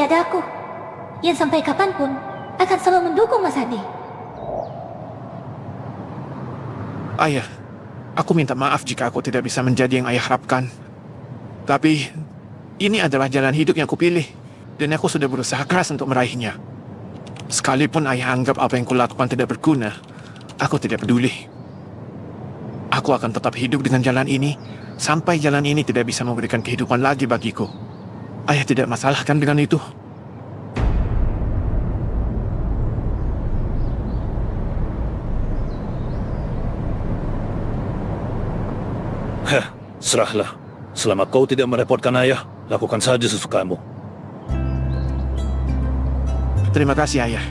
tiada aku, yang sampai kapanpun akan selalu mendukung Mas Adi. Ayah, aku minta maaf jika aku tidak bisa menjadi yang ayah harapkan. Tapi, ini adalah jalan hidup yang kupilih, dan aku sudah berusaha keras untuk meraihnya. Sekalipun ayah anggap apa yang kulakukan tidak berguna, aku tidak peduli. Aku akan tetap hidup dengan jalan ini, sampai jalan ini tidak bisa memberikan kehidupan lagi bagiku. Ayah tidak masalahkan dengan itu. Serahlah. Selama kau tidak merepotkan ayah, lakukan saja sesukamu. Terima kasih, ayah.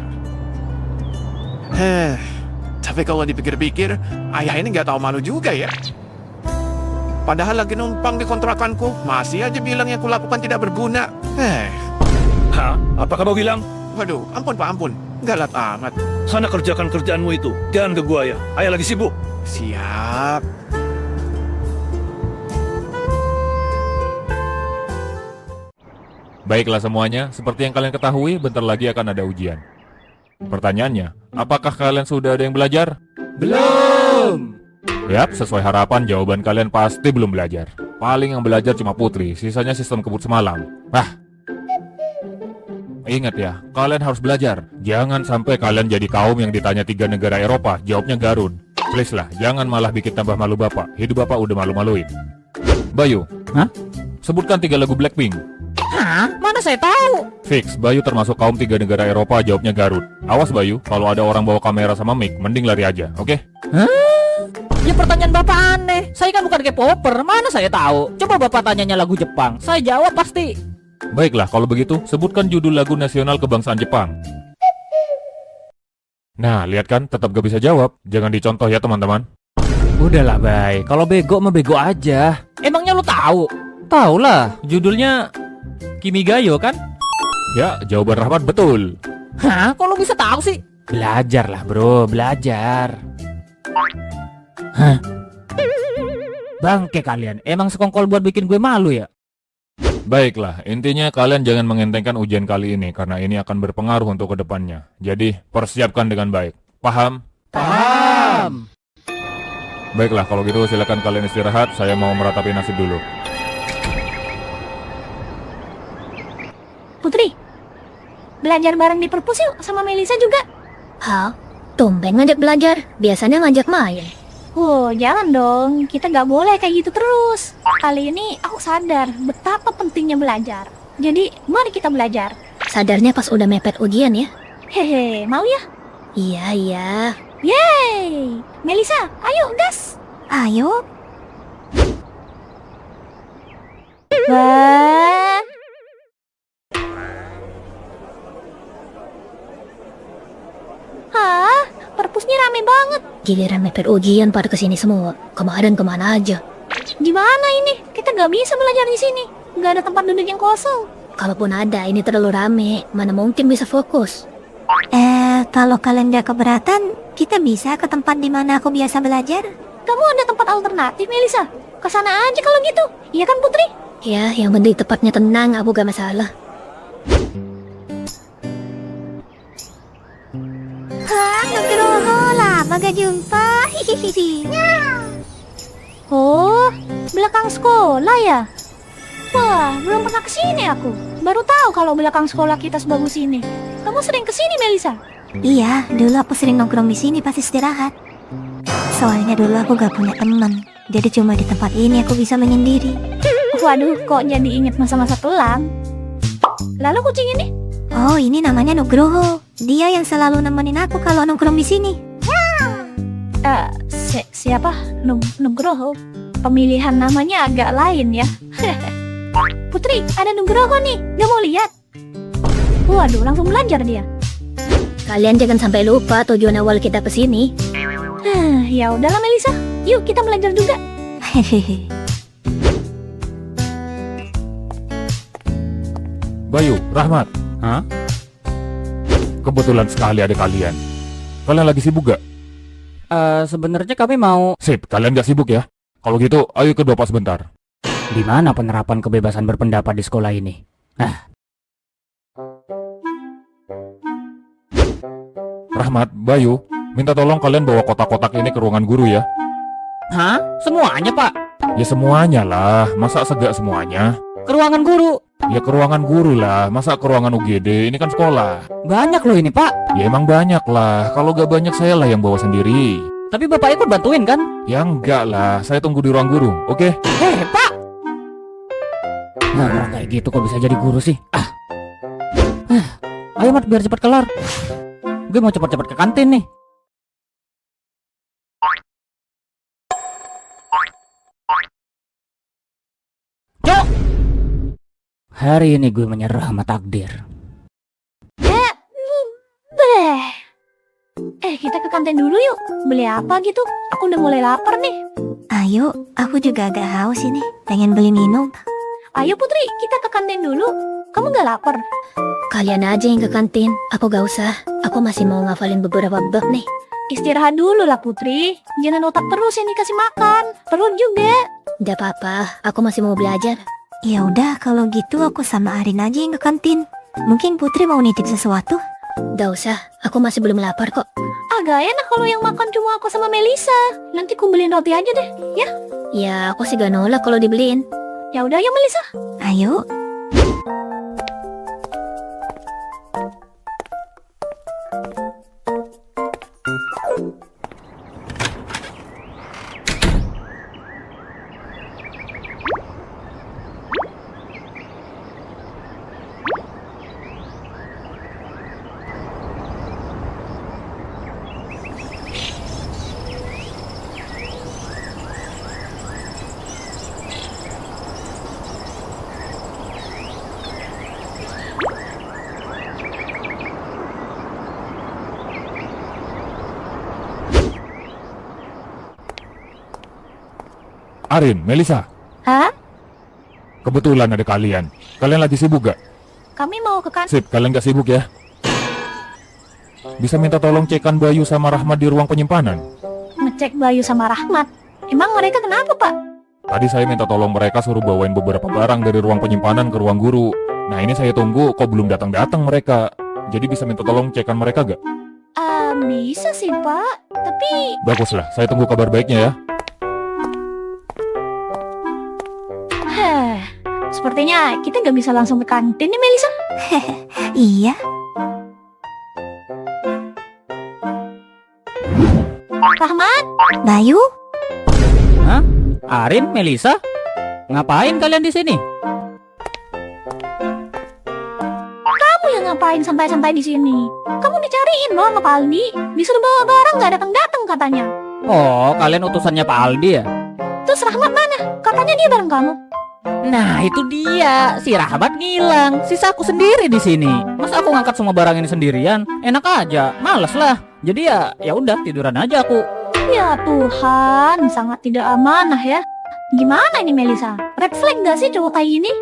Tapi kalau dipikir-pikir, ayah ini nggak tahu malu juga ya. Padahal lagi numpang di kontrakanku, masih aja bilang yang kulakukan tidak berguna. Hah? Apa kamu bilang? Waduh, ampun Pak, ampun. Galat amat. Sana kerjakan kerjaanmu itu. Jangan ke gua ya. Ayah lagi sibuk. Siap. Baiklah semuanya, seperti yang kalian ketahui, bentar lagi akan ada ujian. Pertanyaannya, apakah kalian sudah ada yang belajar? Belum. Yap, sesuai harapan jawaban kalian pasti belum belajar. Paling yang belajar cuma Putri, sisanya sistem kebut semalam. Ingat ya, kalian harus belajar. Jangan sampai kalian jadi kaum yang ditanya 3 negara Eropa, jawabnya Garut. Please lah, jangan malah bikin tambah malu bapak. Hidup bapak udah malu-maluin. Bayu, Hah? sebutkan 3 lagu Blackpink. Hah? Mana saya tahu? Fix, Bayu termasuk kaum 3 negara Eropa, jawabnya Garut. Awas Bayu, kalau ada orang bawa kamera sama mic, mending lari aja, oke? Ya pertanyaan bapak aneh. Saya kan bukan K-popper, mana saya tahu? Coba bapak tanyanya lagu Jepang, saya jawab pasti. Baiklah, kalau begitu, sebutkan judul lagu nasional kebangsaan Jepang. Nah, lihat kan, tetap gak bisa jawab. Jangan dicontoh ya teman-teman. Udahlah Bay, kalau bego mah bego aja. Emangnya lu tahu? Tahu lah, judulnya Kimigayo kan? Ya, jawaban Rahmat betul. Hah? Kok lu bisa tahu sih? Belajar lah bro, belajar. Hah? Bangke kalian, emang sekongkol buat bikin gue malu ya? Baiklah, intinya kalian jangan mengentengkan ujian kali ini, karena ini akan berpengaruh untuk kedepannya. Jadi, persiapkan dengan baik. Paham? Paham. Baiklah, kalau gitu silakan kalian istirahat, saya mau meratapi nasib dulu. Putri, belajar bareng di perpus yuk sama Melisa juga. Hah? Tumben ngajak belajar, biasanya ngajak main. Jangan dong, kita gak boleh kayak gitu terus. Kali ini aku sadar betapa pentingnya belajar. Jadi, mari kita belajar. Sadarnya pas udah mepet ujian ya? Hehe, mau ya? Iya. Yeay! Melisa, ayo gas! Ayo. Wah. Hah? Perpusnya rame banget. Giliran mepet ujian pada kesini semua. Kemarin kemana aja? Gimana ini? Kita gak bisa belajar di sini. Gak ada tempat duduk yang kosong. Kalaupun ada, ini terlalu rame. Mana mungkin bisa fokus? Kalau kalian gak keberatan, kita bisa ke tempat di mana aku biasa belajar. Kamu ada tempat alternatif, Melisa? Kesana aja kalau gitu. Iya kan, Putri? Ya, yang penting tempatnya tenang, aku gak masalah. Nugroho, lama gak jumpa. Oh, belakang sekolah ya? Wah, belum pernah kesini aku. Baru tahu kalau belakang sekolah kita sebagus ini. Kamu sering kesini, Melisa? Iya, dulu aku sering nongkrong di sini pas istirahat. Soalnya dulu aku gak punya teman. Jadi cuma di tempat ini aku bisa menyendiri. Waduh, kok jadi inget masa-masa kelam. Lalu kucing ini? Oh, ini namanya Nugroho. Dia yang selalu nemenin aku kalau nongkrong di sini. Siapa? Nugroho? Pemilihan namanya agak lain ya. Putri, ada Nugroho nih. Gak mau lihat? Waduh, langsung belajar dia. Kalian jangan sampai lupa tujuan awal kita kesini. Ya udahlah Melisa. Yuk kita belajar juga. Hehehe. Bayu, Rahmat. Hah? Kebetulan sekali ada kalian. Kalian lagi sibuk gak? Sebenarnya kami mau. Sip, kalian gak sibuk ya? Kalau gitu, ayo ke Bapak sebentar. Di mana penerapan kebebasan berpendapat di sekolah ini? Rahmat, Bayu, minta tolong kalian bawa kotak-kotak ini ke ruangan guru ya. Hah? Semuanya, Pak? Ya semuanya lah, masa segak semuanya? Ke ruangan guru? Ya ke ruangan guru lah, masa ke ruangan UGD, ini kan sekolah. Banyak loh ini, Pak. Ya emang banyak lah, kalau gak banyak saya lah yang bawa sendiri. Tapi Bapak ikut bantuin kan? Ya enggak lah, saya tunggu di ruang guru, oke? Pak! Nah, orang kayak gitu kok bisa jadi guru sih? Ayo Mat, biar cepat kelar. Gue mau cepat-cepat ke kantin nih. Cok! Hari ini gue menyerah sama takdir. Beh. Kita ke kantin dulu yuk. Beli apa gitu? Aku udah mulai lapar nih. Ayo, aku juga agak haus ini. Pengen beli minum. Ayo Putri, kita ke kantin dulu. Kamu gak lapar? Kalian aja yang ke kantin. Aku gak usah. Aku masih mau ngafalin beberapa bab nih. Istirahat dulu lah Putri. Jangan otak terus yang dikasih makan. Perut juga. Gak apa-apa, aku masih mau belajar. Ya udah, kalau gitu aku sama Arin aja yang ke kantin. Mungkin Putri mau nitip sesuatu? Gak usah, aku masih belum lapar kok. Agak enak kalau yang makan cuma aku sama Melisa. Nanti ku beliin roti aja deh, ya? Ya, aku sih gak nolak kalau dibeliin. Ya udah yuk Melisa. Ayo. Arin, Melisa, Hah? kebetulan ada kalian. Kalian lagi sibuk gak? Kami mau ke kantin. Sip, kalian gak sibuk ya? Bisa minta tolong cekan Bayu sama Rahmat di ruang penyimpanan? Ngecek Bayu sama Rahmat. Emang mereka kenapa Pak? Tadi saya minta tolong mereka suruh bawain beberapa barang dari ruang penyimpanan ke ruang guru. Nah ini saya tunggu, kok belum datang-datang mereka. Jadi bisa minta tolong cekan mereka gak? Bisa sih Pak. Tapi Baguslah, saya tunggu kabar baiknya ya. sepertinya kita nggak bisa langsung ke kantin nih Melisa. Iya. Rahmat, Bayu? Hah? Arin, Melisa? Ngapain kalian di sini? kamu yang ngapain santai-santai di sini? Kamu dicariin loh sama Pak Aldi. Disuruh bawa barang nggak datang-datang katanya. Oh, kalian utusannya Pak Aldi ya? Terus Rahmat mana? Katanya dia bareng kamu. Nah, itu dia. Si Rahmat ngilang. Sisa aku sendiri di sini. Masa aku ngangkat semua barang ini sendirian? Enak aja. Males lah. Jadi ya udah tiduran aja aku. Ya Tuhan, sangat tidak amanah ya. Gimana ini Melisa? Red flag gak sih cowok kayak gini?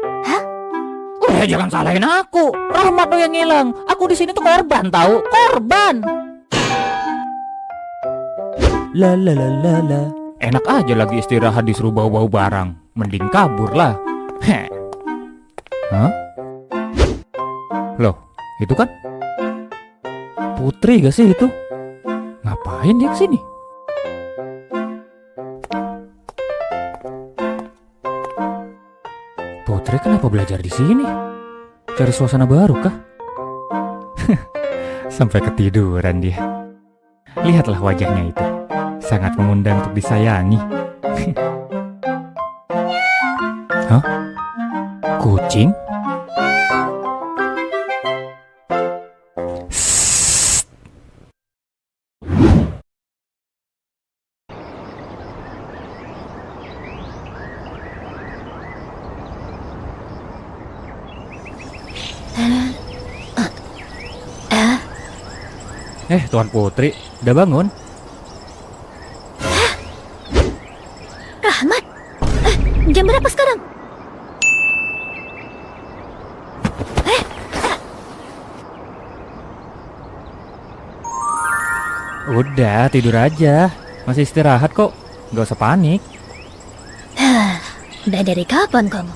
Jangan salahin aku. Rahmat tuh yang ngilang. Aku di sini tuh korban tahu. Korban. La la la la la. Enak aja lagi istirahat disuruh bawa-bawa barang. Mending kabur lah. Heh. Hah? Loh, itu kan Putri gak sih itu? Ngapain dia kesini? Putri kenapa belajar di sini? Cari suasana baru kah? Sampai ketiduran dia. Lihatlah wajahnya itu. Sangat mengundang untuk disayangi. Hah? Kucing? Sssst. Tuan Putri, udah bangun? Rahmat? Jam berapa sekarang? Udah, tidur aja. Masih istirahat kok. Gak usah panik. Udah dari kapan kamu?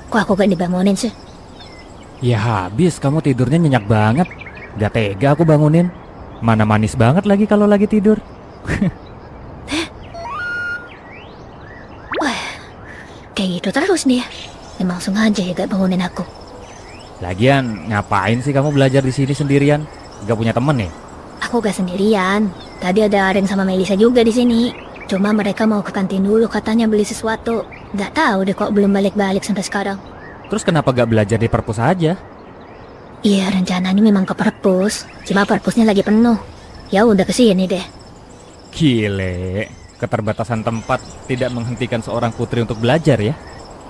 Kok aku gak dibangunin sih? Ya habis, kamu tidurnya nyenyak banget. Gak tega aku bangunin. Mana manis banget lagi kalau lagi tidur. Kayak gitu terus dia. Memang sengaja ya gak bangunin aku. Lagian ngapain sih kamu belajar di sini sendirian? Gak punya temen ya? Aku gak sendirian. Tadi ada Aren sama Melisa juga di sini. Cuma mereka mau ke kantin dulu katanya beli sesuatu. Gak tahu deh kok belum balik-balik sampai sekarang. Terus kenapa gak belajar di perpus aja? Iya rencananya memang ke perpus. Cuma perpusnya lagi penuh. Ya udah kesini deh. Gile, keterbatasan tempat tidak menghentikan seorang putri untuk belajar ya?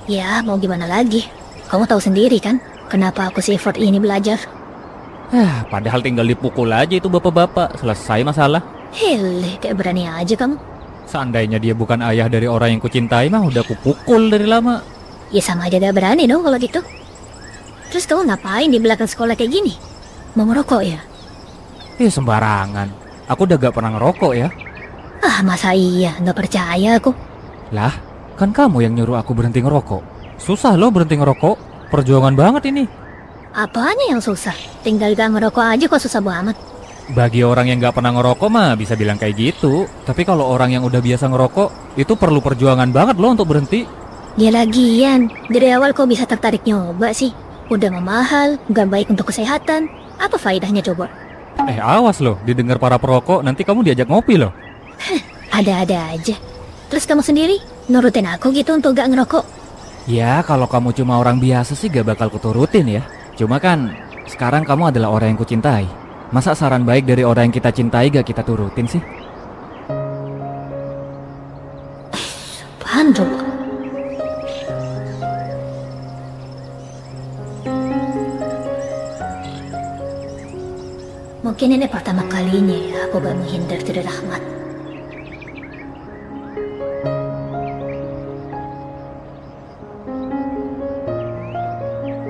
Ya mau gimana lagi. Kamu tahu sendiri kan kenapa aku se-effort ini belajar. Padahal tinggal dipukul aja itu bapak-bapak, selesai masalah. Hele, kayak berani aja kamu. Seandainya dia bukan ayah dari orang yang kucintai mah udah kupukul dari lama. Ya sama aja gak berani dong kalau gitu. Terus kamu ngapain di belakang sekolah kayak gini? Mau ngerokok ya? Sembarangan. Aku udah gak pernah ngerokok ya. Ah masa iya, gak percaya aku. Lah, kan kamu yang nyuruh aku berhenti ngerokok. Susah loh berhenti ngerokok. Perjuangan banget ini. Apanya yang susah? Tinggal gak ngerokok aja kok susah banget. Bagi orang yang gak pernah ngerokok mah bisa bilang kayak gitu. Tapi kalau orang yang udah biasa ngerokok, itu perlu perjuangan banget loh untuk berhenti. Ya lagian, dari awal kok bisa tertarik nyoba sih? Udah mahal, gak baik untuk kesehatan. Apa faedahnya coba? Awas loh, didengar para perokok nanti kamu diajak ngopi loh. Ada-ada aja. Terus kamu sendiri, nurutin aku gitu untuk gak ngerokok? Ya, kalau kamu cuma orang biasa sih gak bakal kuturutin ya. Cuma kan, sekarang kamu adalah orang yang kucintai. Masa saran baik dari orang yang kita cintai gak kita turutin sih? Apaan coba? Mungkin ini pertama kalinya ya aku gak menghindar dari Rahmat.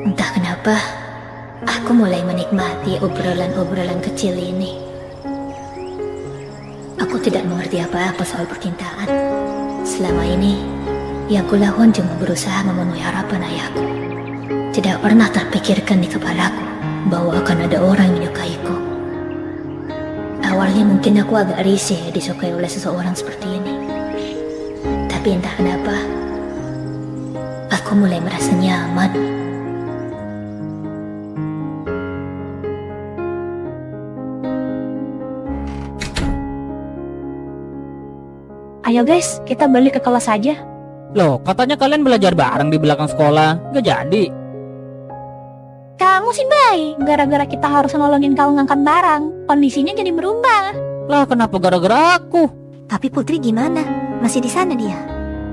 Entah kenapa, aku mulai menikmati obrolan-obrolan kecil ini. Aku tidak mengerti apa-apa soal percintaan. Selama ini, yang kulakukan cuma berusaha memenuhi harapan ayahku. Tidak pernah terpikirkan di kepalaku bahwa akan ada orang yang menyukaiku. Awalnya mungkin aku agak risih disukai oleh seseorang seperti ini. Tapi entah kenapa, aku mulai merasa nyaman. Ayo guys, kita balik ke kelas aja. Loh, katanya kalian belajar bareng di belakang sekolah. Gak jadi. Kamu sih baik, gara-gara kita harus nolongin kau ngangkat barang, kondisinya jadi berubah. Lah, kenapa gara-gara aku? Tapi Putri gimana? Masih di sana dia?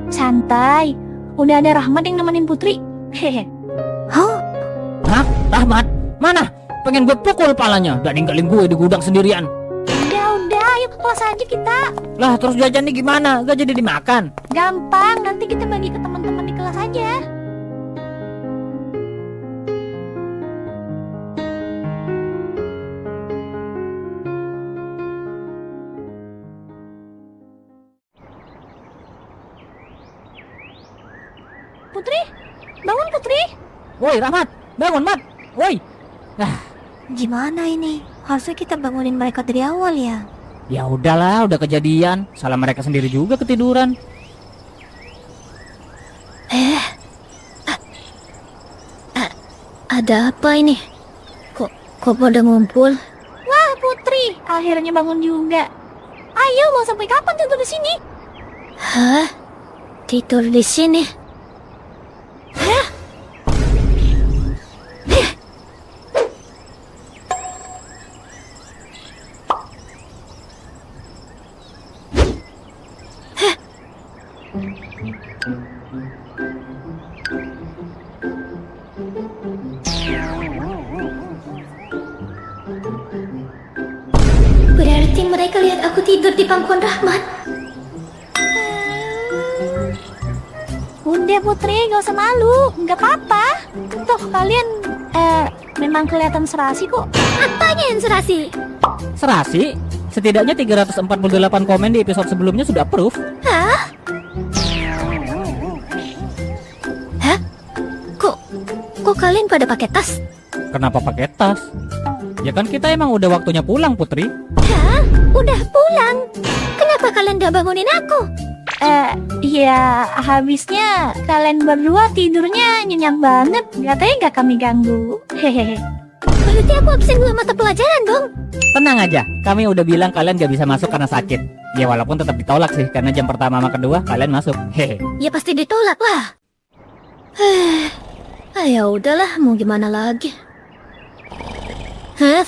Santai, udah ada Rahmat yang nemenin Putri. Hehe. Oh, Hah? Rahmat? Mana? Pengen gue pukul palanya. Dan ninggalin gue di gudang sendirian. Udah, ayo ke kelas aja kita. Lah, terus jajannya gimana? Gak jadi dimakan? Gampang, nanti kita bagi ke teman-teman di kelas aja. Putri, bangun Putri. Woi, Rahmat, bangun, Mat. Woi. gimana ini? Harusnya kita bangunin mereka dari awal ya. Ya udahlah, udah kejadian. Salah mereka sendiri juga ketiduran. Ada apa ini? Kok pada ngumpul? Wah Putri, akhirnya bangun juga. Ayo, mau sampai kapan tidur di sini? Hah? Tidur di sini? Berarti mereka lihat aku tidur di pangkuan Rahmat. Udah Putri, gak usah malu, gak apa-apa. Toh kalian, memang kelihatan serasi kok. Apanya yang serasi? Serasi? Setidaknya 348 komen di episode sebelumnya sudah approve. Hah? Kok kalian pada pakai tas? Kenapa pakai tas? Ya kan kita emang udah waktunya pulang, Putri. Hah? Udah pulang? Kenapa kalian gak bangunin aku? Ya habisnya kalian berdua tidurnya nyenyak banget. Gak tega kami ganggu. Hehehe. Berarti aku absen 2 mata pelajaran dong. Tenang aja, kami udah bilang kalian gak bisa masuk karena sakit. Ya walaupun tetap ditolak sih, karena jam pertama sama kedua kalian masuk. Hehe. Ya pasti ditolak lah. Ya udahlah, mau gimana lagi. Hah?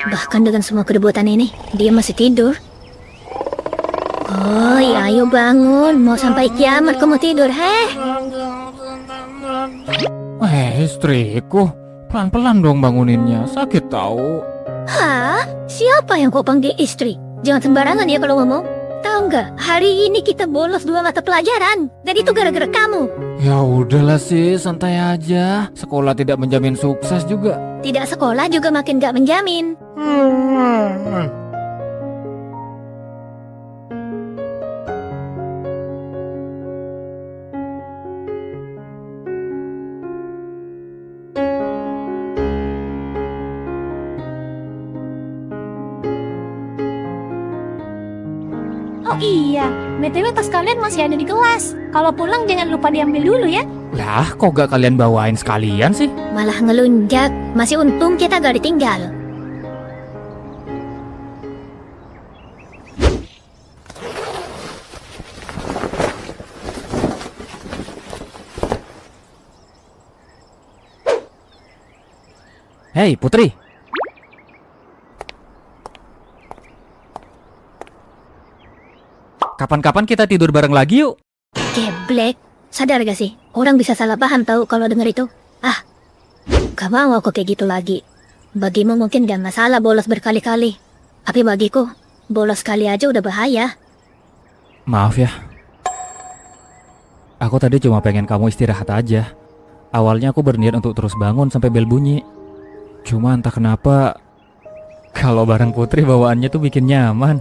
Bahkan dengan semua keributan ini, dia masih tidur. Oh, ayo bangun. Mau sampai kiamat kamu tidur, heh? Istriku, pelan-pelan dong banguninnya, sakit tahu. Hah? Siapa yang kau panggil istri? Jangan sembarangan ya kalau ngomong. Tahu nggak, hari ini kita bolos 2 mata pelajaran. Dan itu gara-gara kamu. Ya udahlah sih, santai aja. Sekolah tidak menjamin sukses juga. Tidak sekolah juga makin gak menjamin. Oh iya, BTW tas kalian masih ada di kelas. Kalau pulang jangan lupa diambil dulu ya. Lah, kok gak kalian bawain sekalian sih? Malah ngelunjak. Masih untung kita gak ditinggal. Hei, Putri. Kapan-kapan kita tidur bareng lagi yuk. Geblek. Sadar gak sih? Orang bisa salah paham tahu kalau denger itu. Gak mau aku kayak gitu lagi. Bagimu mungkin gak masalah bolos berkali-kali. Tapi bagiku, bolos sekali aja udah bahaya. Maaf ya. Aku tadi cuma pengen kamu istirahat aja. Awalnya aku berniat untuk terus bangun sampai bel bunyi. Cuma entah kenapa, kalau bareng Putri bawaannya tuh bikin nyaman.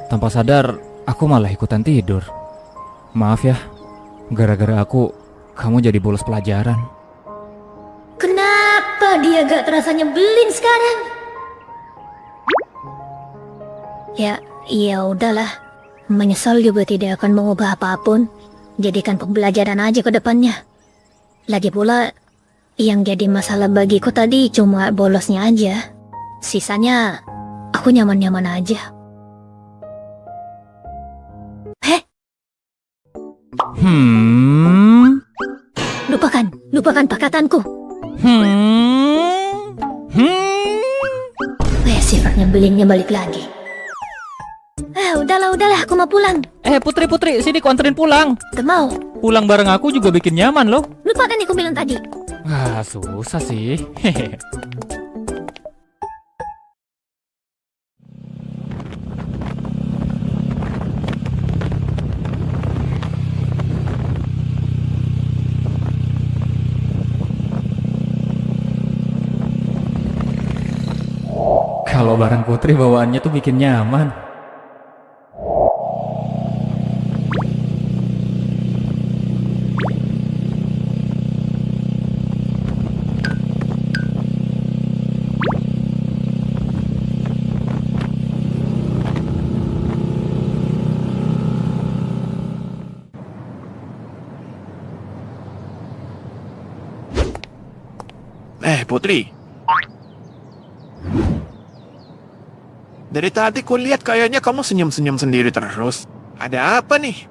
Tanpa sadar, aku malah ikutan tidur. Maaf ya, gara-gara aku, kamu jadi bolos pelajaran. Kenapa dia gak terasa nyebelin sekarang? Ya udahlah. Menyesal juga tidak akan mengubah apapun. Jadikan pembelajaran aja ke depannya. Lagi pula, yang jadi masalah bagiku tadi cuma bolosnya aja. Sisanya, aku nyaman-nyaman aja. Lupakan perkataanku. Sifatnya belingnya balik lagi. Udahlah, aku mau pulang. Putri, sini ku anterin pulang. Gak mau. Pulang bareng aku juga bikin nyaman loh. Lupakan yang aku bilang tadi. Susah sih. Kalau bareng Putri bawaannya tuh bikin nyaman. Putri. Dari tadi ku lihat kayaknya kamu senyum-senyum sendiri terus. Ada apa nih?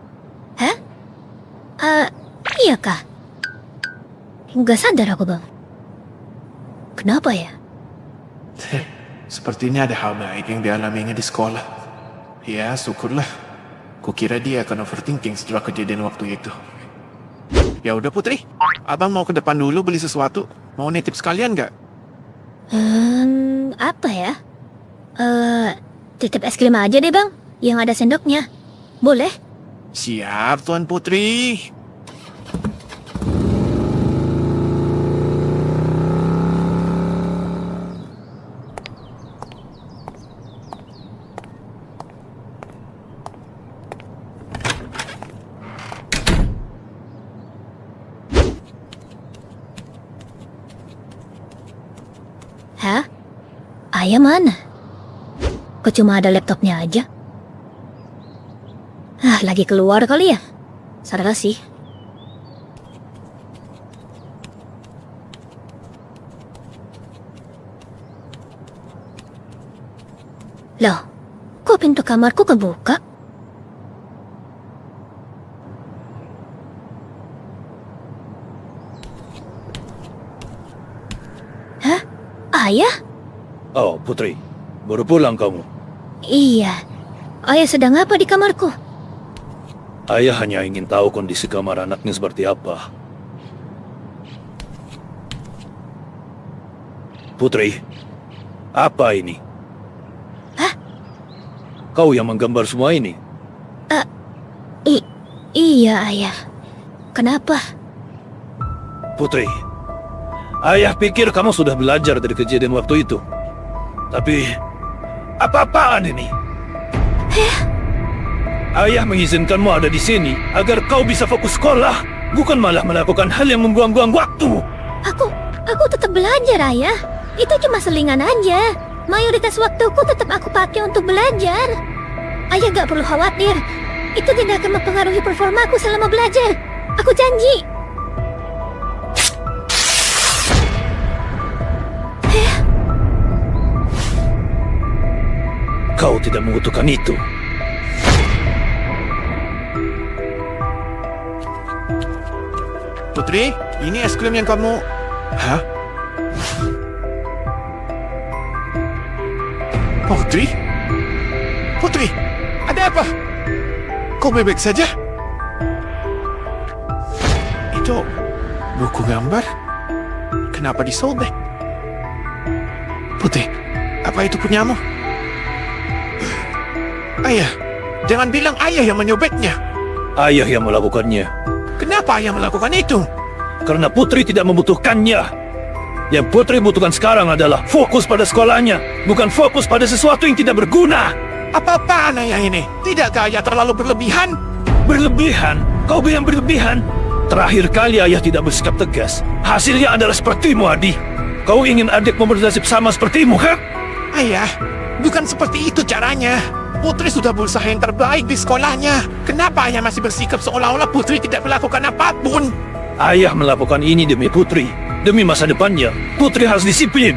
Iya kah? Nggak sadar aku bang. Kenapa ya? Sepertinya ada hal baik yang dialaminya di sekolah. Ya, syukurlah. Kukira dia akan overthinking setelah kejadian waktu itu. Ya udah Putri, abang mau ke depan dulu beli sesuatu. Mau nitip sekalian nggak? Apa ya? Titip es krim aja deh bang, yang ada sendoknya. Boleh? Siap Tuan Putri. Hah? Ayah mana? Kok cuma ada laptopnya aja? Lagi keluar kali ya? Salah sih. Loh, kok pintu kamarku kebuka? Hah? Ayah? Oh, Putri. Baru pulang kamu. Iya. Ayah sedang apa di kamarku? Ayah hanya ingin tahu kondisi kamar anaknya seperti apa. Putri, apa ini? Hah? Kau yang menggambar semua ini? Iya, Ayah. Kenapa? Putri, ayah pikir kamu sudah belajar dari kejadian waktu itu. Tapi, apa-apaan ini? Ayah mengizinkanmu ada di sini agar kau bisa fokus sekolah, bukan malah melakukan hal yang membuang-buang waktu. Aku tetap belajar, Ayah. Itu cuma selingan aja. Mayoritas waktuku tetap aku pakai untuk belajar. Ayah gak perlu khawatir. Itu tidak akan mempengaruhi performaku selama belajar. Aku janji. Kau tidak membutuhkan itu. Putri, ini es krim yang kamu... Hah? Putri? Putri, ada apa? Kau baik-baik saja? Itu buku gambar? Kenapa disobek? Putri, apa itu punyamu? Ayah, jangan bilang ayah yang menyobeknya. Ayah yang melakukannya. Kenapa ayah melakukan itu? Karena Putri tidak membutuhkannya. Yang Putri butuhkan sekarang adalah fokus pada sekolahnya, bukan fokus pada sesuatu yang tidak berguna. Apa-apaan ayah ini? Tidakkah ayah terlalu berlebihan? Berlebihan? Kau bilang berlebihan? Terakhir kali ayah tidak bersikap tegas. Hasilnya adalah sepertimu, Adi. Kau ingin adikmu bernasib sama sepertimu, kan? Ayah, bukan seperti itu caranya. Putri sudah berusaha yang terbaik di sekolahnya. Kenapa ayah masih bersikap seolah-olah Putri tidak melakukan apapun? Ayah melakukan ini demi Putri, demi masa depannya. Putri harus disiplin.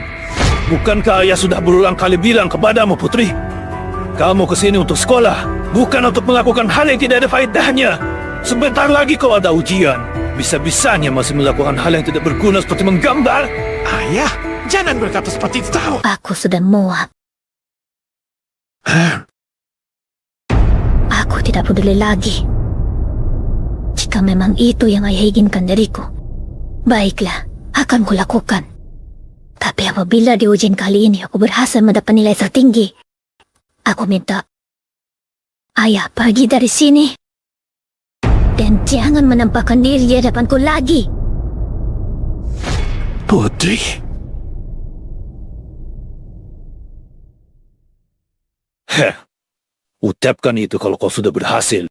Bukankah ayah sudah berulang kali bilang kepadamu, Putri? Kamu kesini untuk sekolah, bukan untuk melakukan hal yang tidak ada faedahnya. Sebentar lagi kau ada ujian. Bisa-bisanya masih melakukan hal yang tidak berguna seperti menggambar. Ayah, jangan berkata seperti itu tahu. Aku sudah muak. Aku tidak peduli lagi. Jika memang itu yang ayah inginkan dariku, baiklah, akan kulakukan. Tapi apabila di ujian kali ini aku berhasil mendapat nilai tertinggi, aku minta ayah pergi dari sini. Dan jangan menampakkan diri di hadapanku lagi. Putri? Ucapkan itu kalau kau sudah berhasil.